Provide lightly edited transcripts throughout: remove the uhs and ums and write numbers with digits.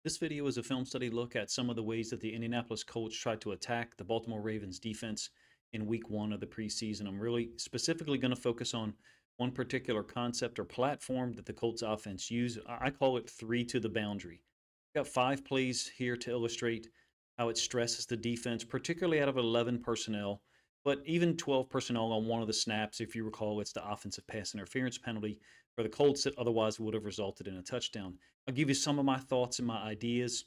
This video is a film study look at some of the ways that the Indianapolis Colts tried to attack the Baltimore Ravens defense in week one of the preseason. I'm really specifically going to focus on one particular concept or platform that the Colts offense use. I call it three to the boundary. Got 5 plays here to illustrate how it stresses the defense, particularly out of 11 personnel, but even 12 personnel on one of the snaps. If you recall, it's the offensive pass interference penalty for the Colts that otherwise would have resulted in a touchdown. I'll give you some of my thoughts and my ideas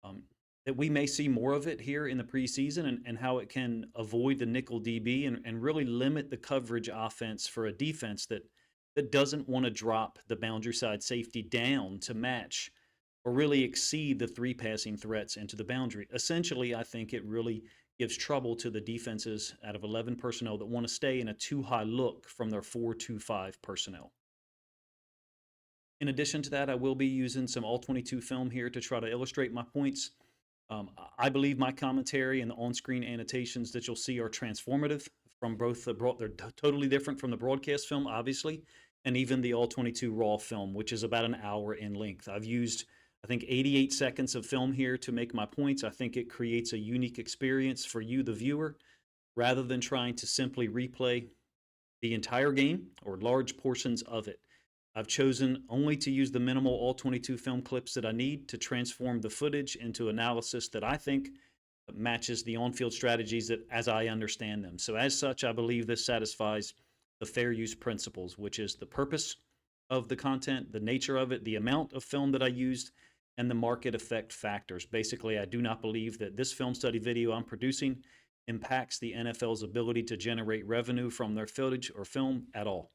um, that we may see more of it here in the preseason and how it can avoid the nickel DB and really limit the coverage offense for a defense that doesn't want to drop the boundary side safety down to match or really exceed the three passing threats into the boundary. Essentially, I think it really gives trouble to the defenses out of 11 personnel that want to stay in a too high look from their 4-2-5 personnel. In addition to that, I will be using some all-22 film here to try to illustrate my points. I believe my commentary and the on-screen annotations that you'll see are transformative from both they're totally different from the broadcast film, obviously, and even the all-22 raw film, which is about an hour in length. I've used, I think, 88 seconds of film here to make my points. I think it creates a unique experience for you, the viewer, rather than trying to simply replay the entire game or large portions of it. I've chosen only to use the minimal all-22 film clips that I need to transform the footage into analysis that I think matches the on-field strategies that as I understand them. So as such, I believe this satisfies the fair use principles, which is the purpose of the content, the nature of it, the amount of film that I used, and the market effect factors. Basically, I do not believe that this film study video I'm producing impacts the NFL's ability to generate revenue from their footage or film at all.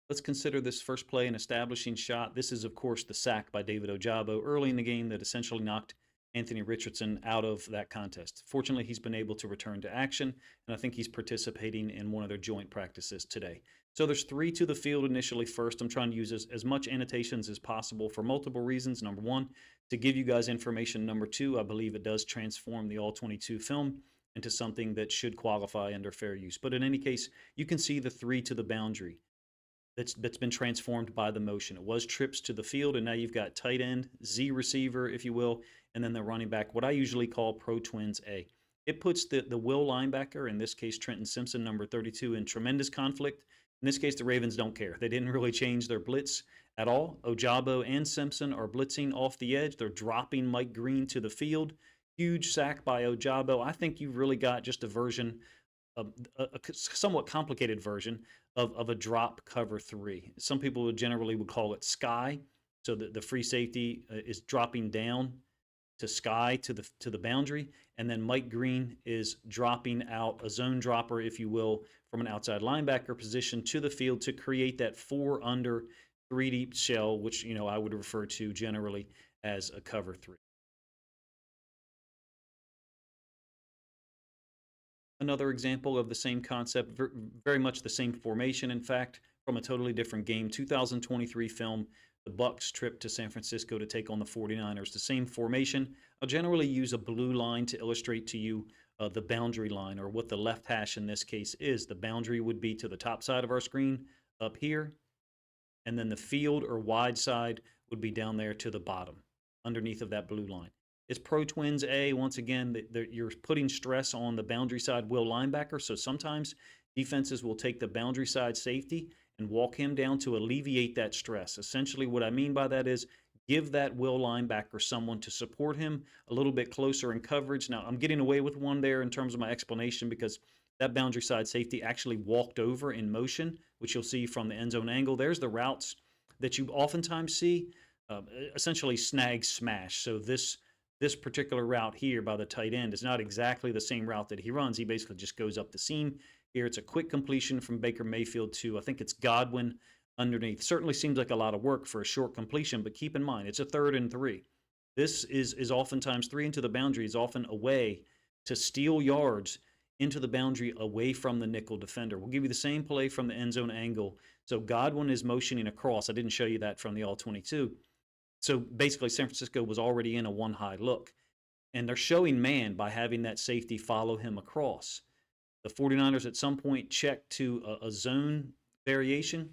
Let's consider this first play an establishing shot. This is, of course, the sack by David Ojabo early in the game that essentially knocked Anthony Richardson out of that contest. Fortunately, he's been able to return to action, and I think he's participating in one of their joint practices today. So there's 3 to the field initially first. I'm trying to use as much annotations as possible for multiple reasons. Number one, to give you guys information. Number two, I believe it does transform the all-22 film into something that should qualify under fair use. But in any case, you can see the 3 to the boundary that's been transformed by the motion. It was trips to the field, and now you've got tight end, Z receiver, if you will, and then the running back, what I usually call Pro Twins A. It puts the will linebacker, in this case Trenton Simpson, number 32, in tremendous conflict. In this case, the Ravens don't care. They didn't really change their blitz at all. Ojabo and Simpson are blitzing off the edge. They're dropping Mike Green to the field. Huge sack by Ojabo. I think you've really got just a version a somewhat complicated version of a drop cover 3. Some people would call it sky. So the free safety is dropping down to sky to the boundary, and then Mike Green is dropping out a zone dropper, if you will, from an outside linebacker position to the field to create that 4 under 3 deep shell, which I would refer to generally as a cover 3. Another example of the same concept, very much the same formation, in fact, from a totally different game. 2023 film, the Bucks trip to San Francisco to take on the 49ers. The same formation. I'll generally use a blue line to illustrate to you the boundary line, or what the left hash in this case is. The boundary would be to the top side of our screen up here, and then the field or wide side would be down there to the bottom, underneath of that blue line. It's Pro Twins A. Once again, you're putting stress on the boundary side will linebacker. So sometimes defenses will take the boundary side safety and walk him down to alleviate that stress. Essentially, what I mean by that is give that will linebacker someone to support him a little bit closer in coverage. Now, I'm getting away with one there in terms of my explanation because that boundary side safety actually walked over in motion, which you'll see from the end zone angle. There's the routes that you oftentimes see, essentially snag smash. So this particular route here by the tight end is not exactly the same route that he runs. He basically just goes up the seam. Here it's a quick completion from Baker Mayfield to, I think it's Godwin underneath. Certainly seems like a lot of work for a short completion, but keep in mind, it's a 3rd and 3. This is oftentimes 3 into the boundary is often a way to steal yards into the boundary away from the nickel defender. We'll give you the same play from the end zone angle. So Godwin is motioning across. I didn't show you that from the all-22. So basically, San Francisco was already in a one high look, and they're showing man by having that safety follow him across. The 49ers at some point checked to a zone variation,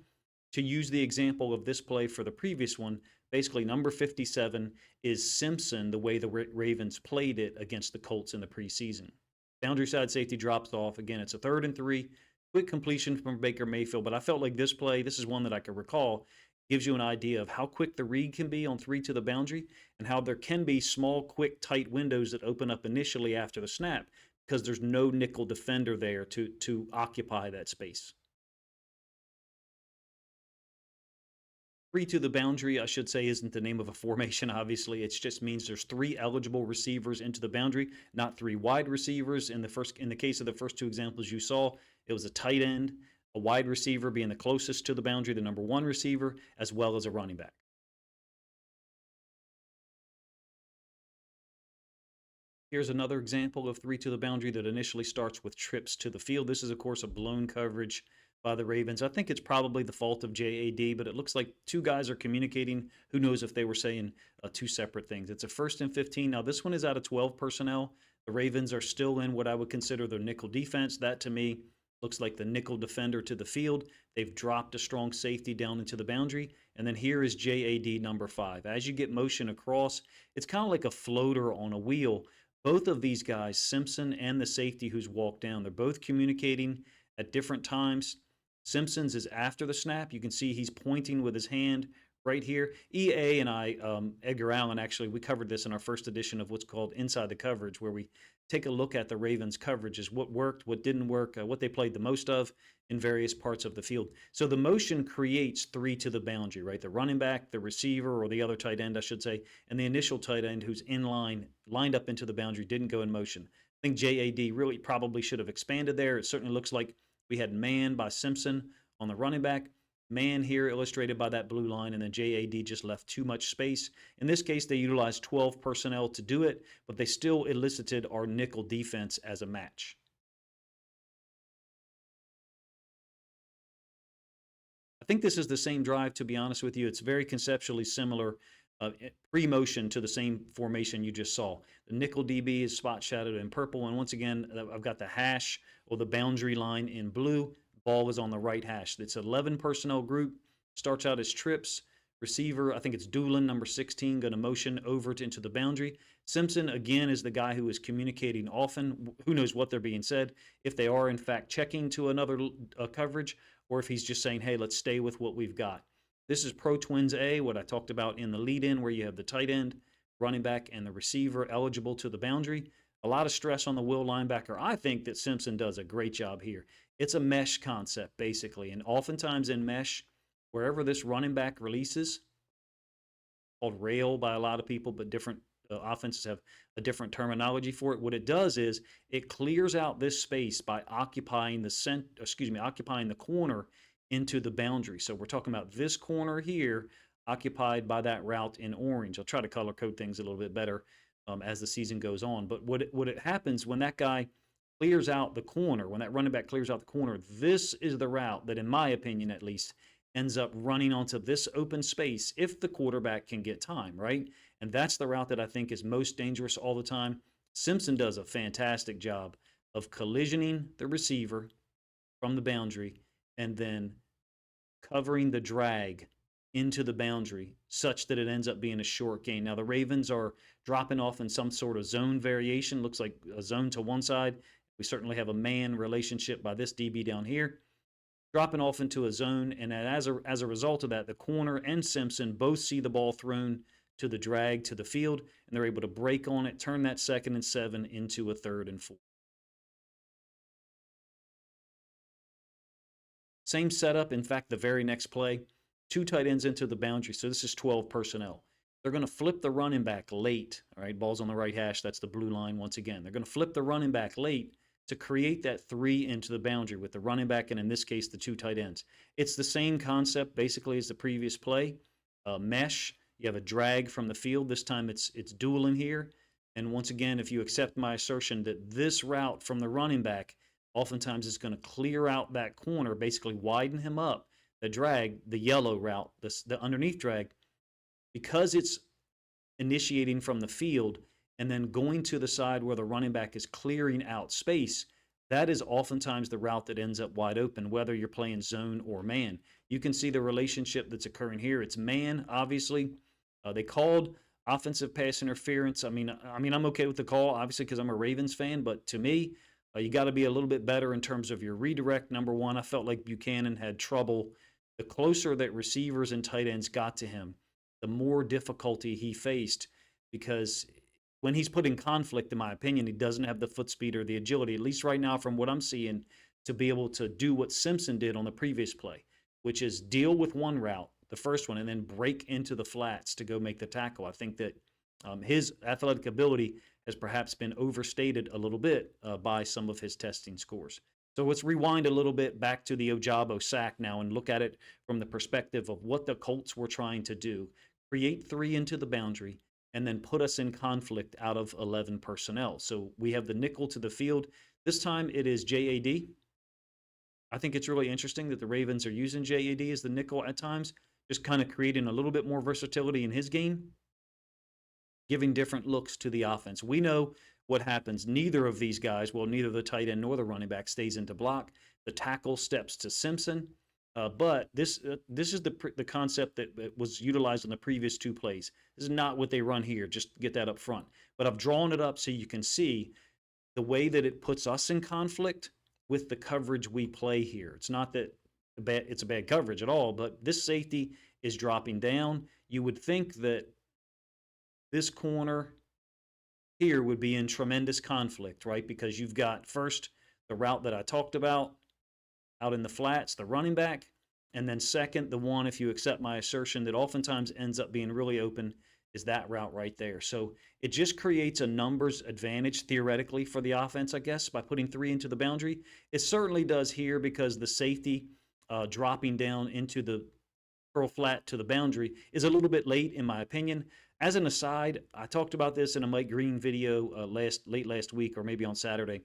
To use the example of this play for the previous one, basically number 57 is Simpson, the way the Ravens played it against the Colts in the preseason. Boundary side safety drops off. Again, it's a 3rd and 3. Quick completion from Baker Mayfield, but I felt like this play, this is one that I could recall, gives you an idea of how quick the read can be on 3 to the boundary and how there can be small, quick, tight windows that open up initially after the snap because there's no nickel defender there to occupy that space. 3 to the boundary, I should say, isn't the name of a formation, obviously. It just means there's 3 eligible receivers into the boundary, not 3 wide receivers. In the case of the first 2 examples you saw, it was a tight end, a wide receiver being the closest to the boundary, the number 1 receiver, as well as a running back. Here's another example of 3 to the boundary that initially starts with trips to the field. This is, of course, a blown coverage by the Ravens. I think it's probably the fault of JAD, but it looks like 2 guys are communicating. Who knows if they were saying 2 separate things. It's a 1st and 15. Now, this one is out of 12 personnel. The Ravens are still in what I would consider their nickel defense. That, to me, looks like the nickel defender to the field. They've dropped a strong safety down into the boundary. And then here is JAD number 5. As you get motion across, it's kind of like a floater on a wheel. Both of these guys, Simpson and the safety who's walked down, they're both communicating at different times. Simpson's is after the snap. You can see he's pointing with his hand right here. EA and I, Edgar Allen, actually, we covered this in our first edition of what's called Inside the Coverage, where we take a look at the Ravens' coverages, what worked, what didn't work, what they played the most of in various parts of the field. So the motion creates 3 to the boundary, right? The running back, the receiver, or the other tight end, I should say, and the initial tight end who's in line, lined up into the boundary, didn't go in motion. I think JAD really probably should have expanded there. It certainly looks like we had man by Simpson on the running back, man here illustrated by that blue line, and then JAD just left too much space. In this case, they utilized 12 personnel to do it, but they still elicited our nickel defense as a match. I think this is the same drive, to be honest with you. It's very conceptually similar, pre-motion to the same formation you just saw. The nickel DB is spot shadowed in purple, and once again, I've got the hash or the boundary line in blue. Ball is on the right hash. It's an 11 personnel group. Starts out as trips. Receiver, I think it's Doolin, number 16, going to motion over into the boundary. Simpson, again, is the guy who is communicating often. Who knows what they're being said, if they are, in fact, checking to another coverage, or if he's just saying, hey, let's stay with what we've got. This is Pro Twins A, what I talked about in the lead-in, where you have the tight end, running back, and the receiver eligible to the boundary. A lot of stress on the will linebacker. I think that Simpson does a great job here. It's a mesh concept, basically, and oftentimes in mesh, wherever this running back releases, called rail by a lot of people, but different offenses have a different terminology for it. What it does is it clears out this space by occupying occupying the corner into the boundary. So we're talking about this corner here occupied by that route in orange. I'll try to color code things a little bit better as the season goes on. But what happens when that guy clears out the corner, when that running back clears out the corner, this is the route that, in my opinion at least, ends up running onto this open space if the quarterback can get time, right? And that's the route that I think is most dangerous all the time. Simpson does a fantastic job of collisioning the receiver from the boundary and then covering the drag into the boundary such that it ends up being a short gain. Now, the Ravens are dropping off in some sort of zone variation. Looks like a zone to one side. We certainly have a man relationship by this DB down here, dropping off into a zone. And as a result of that, the corner and Simpson both see the ball thrown to the drag to the field, and they're able to break on it, turn that 2nd and 7 into a 3rd and 4. Same setup. In fact, the very next play, 2 tight ends into the boundary. So this is 12 personnel. They're going to flip the running back late. All right, ball's on the right hash. That's the blue line once again. They're going to flip the running back late to create that 3 into the boundary with the running back and, in this case, the 2 tight ends. It's the same concept basically as the previous play. Mesh. You have a drag from the field. This time it's dueling here. And once again, if you accept my assertion that this route from the running back oftentimes is going to clear out that corner, basically widen him up, the drag, the yellow route, the underneath drag, because it's initiating from the field and then going to the side where the running back is clearing out space, that is oftentimes the route that ends up wide open, whether you're playing zone or man. You can see the relationship that's occurring here. It's man, obviously. They called offensive pass interference. I mean, I'm okay with the call, obviously, because I'm a Ravens fan. But to me, you got to be a little bit better in terms of your redirect. Number one, I felt like Buchanan had trouble. The closer that receivers and tight ends got to him, the more difficulty he faced because when he's put in conflict, in my opinion, he doesn't have the foot speed or the agility, at least right now from what I'm seeing, to be able to do what Simpson did on the previous play, which is deal with one route, the first one, and then break into the flats to go make the tackle. I think that his athletic ability has perhaps been overstated a little bit by some of his testing scores. So let's rewind a little bit back to the Ojabo sack now and look at it from the perspective of what the Colts were trying to do. Create three into the boundary, and then put us in conflict out of 11 personnel. So we have the nickel to the field. This time it is JAD. I think it's really interesting that the Ravens are using JAD as the nickel at times, just kind of creating a little bit more versatility in his game, giving different looks to the offense. We know what happens. Neither of these guys, well, neither the tight end nor the running back stays into block. The tackle steps to Simpson. But this is the concept that was utilized in the previous two plays. This is not what they run here. Just get that up front. But I've drawn it up so you can see the way that it puts us in conflict with the coverage we play here. It's not that it's a bad coverage at all, but this safety is dropping down. You would think that this corner here would be in tremendous conflict, right? Because you've got first the route that I talked about out in the flats, the running back, and then second, the one, if you accept my assertion, that oftentimes ends up being really open is that route right there. So it just creates a numbers advantage theoretically for the offense, I guess, by putting three into the boundary. It certainly does here because the safety dropping down into the curl flat to the boundary is a little bit late, in my opinion. As an aside, I talked about this in a Mike Green video late last week or maybe on Saturday.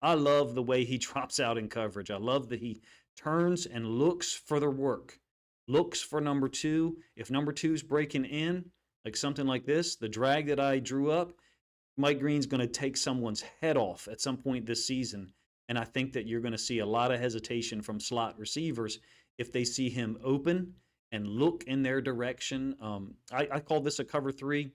I love the way he drops out in coverage. I love that he turns and looks for the work, looks for number two. If number two's breaking in, like something like this, the drag that I drew up, Mike Green's going to take someone's head off at some point this season. And I think that you're going to see a lot of hesitation from slot receivers if they see him open and look in their direction. I called this a cover three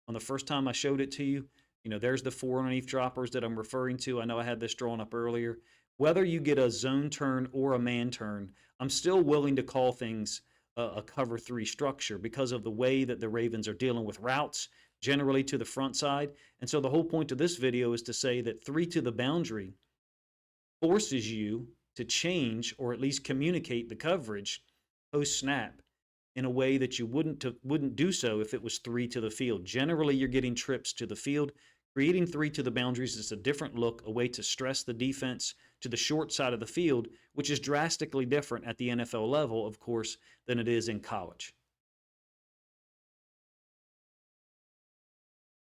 on the first time I showed it to you. You know, there's the four underneath droppers that I'm referring to. I know I had this drawn up earlier. Whether you get a zone turn or a man turn, I'm still willing to call things a cover three structure because of the way that the Ravens are dealing with routes, generally to the front side. And so the whole point of this video is to say that three to the boundary forces you to change or at least communicate the coverage post snap in a way that you wouldn't do so if it was three to the field. Generally, you're getting trips to the field. Creating three to the boundaries is a different look, a way to stress the defense to the short side of the field, which is drastically different at the NFL level, of course, than it is in college.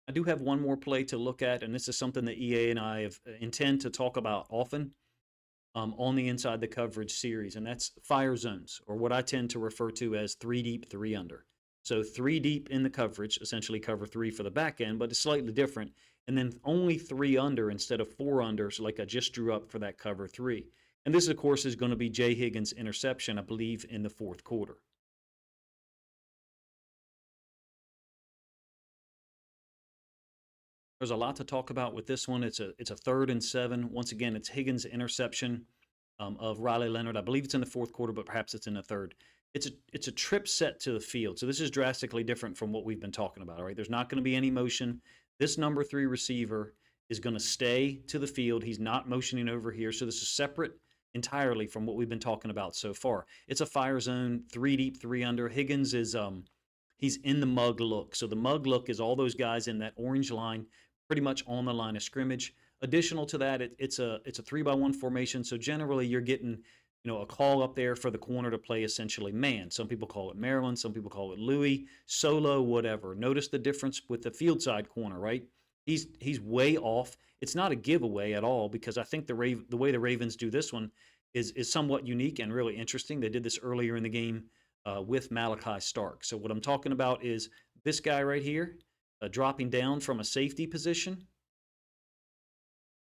I do have one more play to look at, and this is something that EA and I intend to talk about often on the Inside the Coverage series, and that's fire zones, or what I tend to refer to as three deep, three under. So three deep in the coverage, essentially cover three for the back end, but it's slightly different. And then only three under instead of four unders like I just drew up for that cover three. And this, of course, is going to be Jay Higgins' interception, I believe, in the fourth quarter. There's a lot to talk about with this one. It's a 3rd and 7. Once again, it's Higgins' interception of Riley Leonard. I believe it's in the fourth quarter, but perhaps it's in the third. It's a trip set to the field. So this is drastically different from what we've been talking about. All right, there's not going to be any motion. This number 3 receiver is going to stay to the field. He's not motioning over here. So this is separate entirely from what we've been talking about so far. It's a fire zone, 3 deep, 3 under. Higgins is he's in the mug look. So the mug look is all those guys in that orange line, pretty much on the line of scrimmage. Additional to that, it's a 3-by-1 formation. So generally, you're getting a call up there for the corner to play essentially man. Some people call it Maryland, some people call it Louis, solo, whatever. Notice the difference with the field side corner, right? He's way off. It's not a giveaway at all because I think the way the Ravens do this one is somewhat unique and really interesting. They did this earlier in the game with Malachi Stark. So what I'm talking about is this guy right here dropping down from a safety position.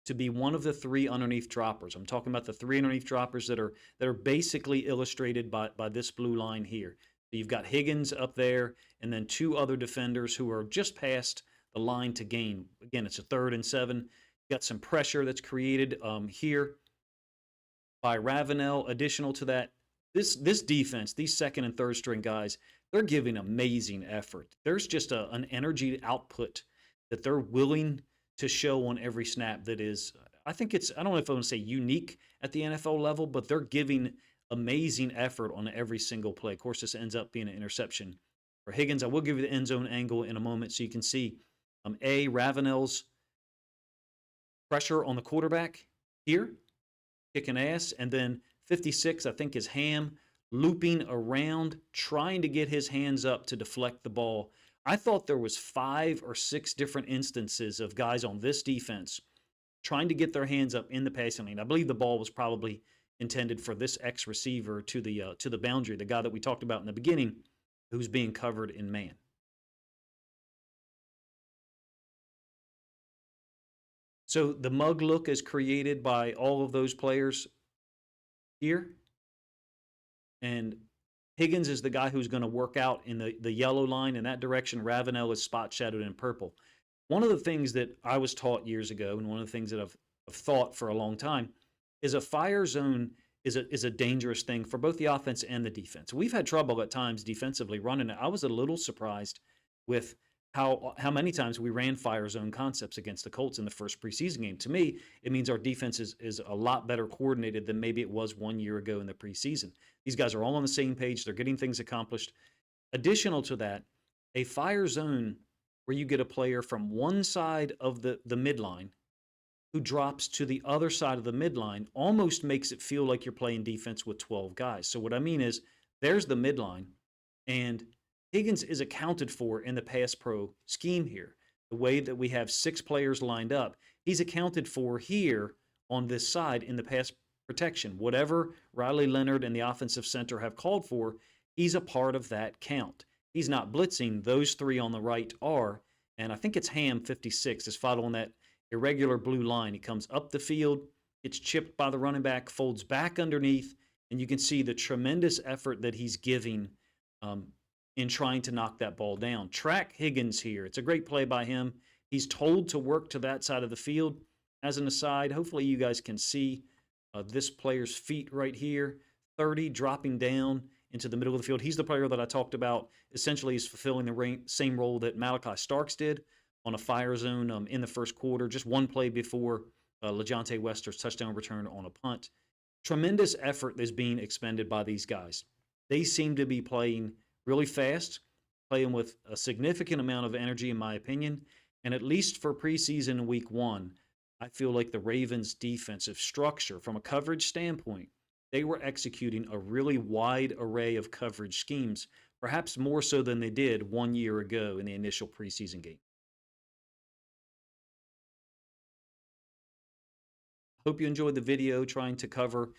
to be one of the three underneath droppers. I'm talking about the three underneath droppers that are basically illustrated by this blue line here. So you've got Higgins up there, and then two other defenders who are just past the line to gain. Again, it's a 3rd and 7. You've got some pressure that's created here by Ravenel. Additional to that, this defense, these second and third string guys, they're giving amazing effort. There's just an energy output that they're willing to show on every snap that is, I think it's, I don't know if I want to say unique at the NFL level, but they're giving amazing effort on every single play. Of course, this ends up being an interception for Higgins. I will give you the end zone angle in a moment so you can see Ravenel's pressure on the quarterback here, kicking ass, and then 56, I think, is Ham looping around, trying to get his hands up to deflect the ball. I thought there was 5 or 6 different instances of guys on this defense trying to get their hands up in the passing lane. I believe the ball was probably intended for this ex-receiver to the boundary, the guy that we talked about in the beginning, who's being covered in man. So the mug look is created by all of those players here. And Higgins is the guy who's going to work out in the yellow line in that direction. Ravenel is spot shadowed in purple. One of the things that I was taught years ago, and one of the things that I've thought for a long time, is a fire zone is a dangerous thing for both the offense and the defense. We've had trouble at times defensively running it. I was a little surprised with how many times we ran fire zone concepts against the Colts in the first preseason game. To me, it means our defense is a lot better coordinated than maybe it was 1 year ago in the preseason. These guys are all on the same page. They're getting things accomplished. Additional to that, a fire zone where you get a player from one side of the midline who drops to the other side of the midline almost makes it feel like you're playing defense with 12 guys. So what I mean is there's the midline, and Higgins is accounted for in the pass pro scheme here. The way that we have 6 players lined up, he's accounted for here on this side in the pass protection. Whatever Riley Leonard and the offensive center have called for, he's a part of that count. He's not blitzing. Those 3 on the right are, and I think it's Ham 56 is following that irregular blue line. He comes up the field, gets chipped by the running back, folds back underneath, and you can see the tremendous effort that he's giving in trying to knock that ball down. Track Higgins here. It's a great play by him. He's told to work to that side of the field. As an aside, hopefully you guys can see this player's feet right here. 30 dropping down into the middle of the field. He's the player that I talked about. Essentially, he's fulfilling the same role that Malachi Starks did on a fire zone in the first quarter. Just one play before LeJontay Wester's touchdown return on a punt. Tremendous effort is being expended by these guys. They seem to be playing really fast, playing with a significant amount of energy, in my opinion. And at least for preseason week 1, I feel like the Ravens' defensive structure, from a coverage standpoint, they were executing a really wide array of coverage schemes, perhaps more so than they did 1 year ago in the initial preseason game. Hope you enjoyed the video trying to cover,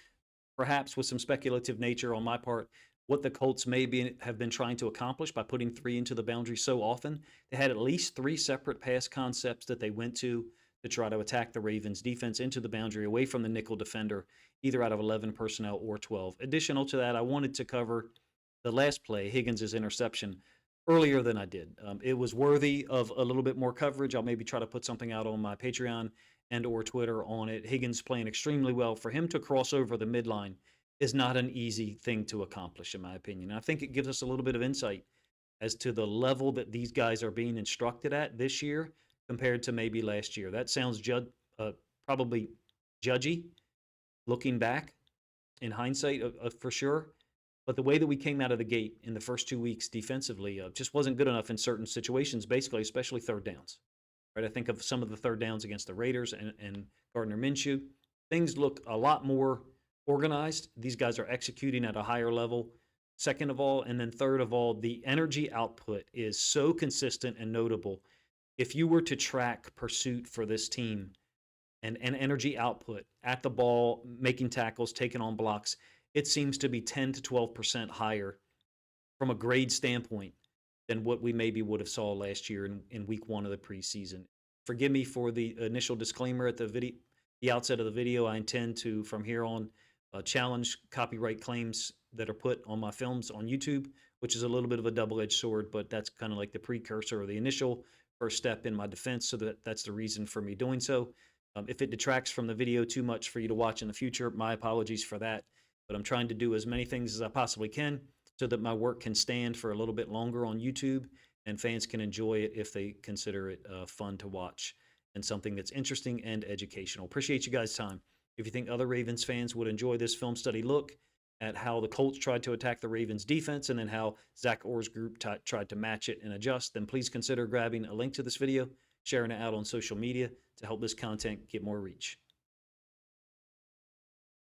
perhaps with some speculative nature on my part, what the Colts have been trying to accomplish by putting 3 into the boundary so often. They had at least 3 separate pass concepts that they went to try to attack the Ravens defense into the boundary away from the nickel defender, either out of 11 personnel or 12. Additional to that, I wanted to cover the last play, Higgins' interception, earlier than I did. It was worthy of a little bit more coverage. I'll maybe try to put something out on my Patreon and or Twitter on it. Higgins playing extremely well. For him to cross over the midline is not an easy thing to accomplish, in my opinion. And I think it gives us a little bit of insight as to the level that these guys are being instructed at this year compared to maybe last year. That sounds probably judgy looking back in hindsight for sure. But the way that we came out of the gate in the first 2 weeks defensively just wasn't good enough in certain situations, basically, especially third downs. Right? I think of some of the third downs against the Raiders and Gardner Minshew. Things look a lot more organized. These guys are executing at a higher level. Second of all, and then third of all, the energy output is so consistent and notable. If you were to track pursuit for this team and energy output at the ball, making tackles, taking on blocks, it seems to be 10 to 12% higher from a grade standpoint than what we maybe would have saw last year in week 1 of the preseason. Forgive me for the initial disclaimer at the the outset of the video, I intend to, from here on, challenge copyright claims that are put on my films on YouTube, which is a little bit of a double-edged sword, but that's kind of like the precursor or the initial first step in my defense. So that's the reason for me doing so. If it detracts from the video too much for you to watch in the future, my apologies for that. But I'm trying to do as many things as I possibly can so that my work can stand for a little bit longer on YouTube and fans can enjoy it if they consider it fun to watch and something that's interesting and educational. Appreciate you guys' time. If you think other Ravens fans would enjoy this film study look at how the Colts tried to attack the Ravens defense and then how Zach Orr's group tried to match it and adjust, then please consider grabbing a link to this video, sharing it out on social media to help this content get more reach.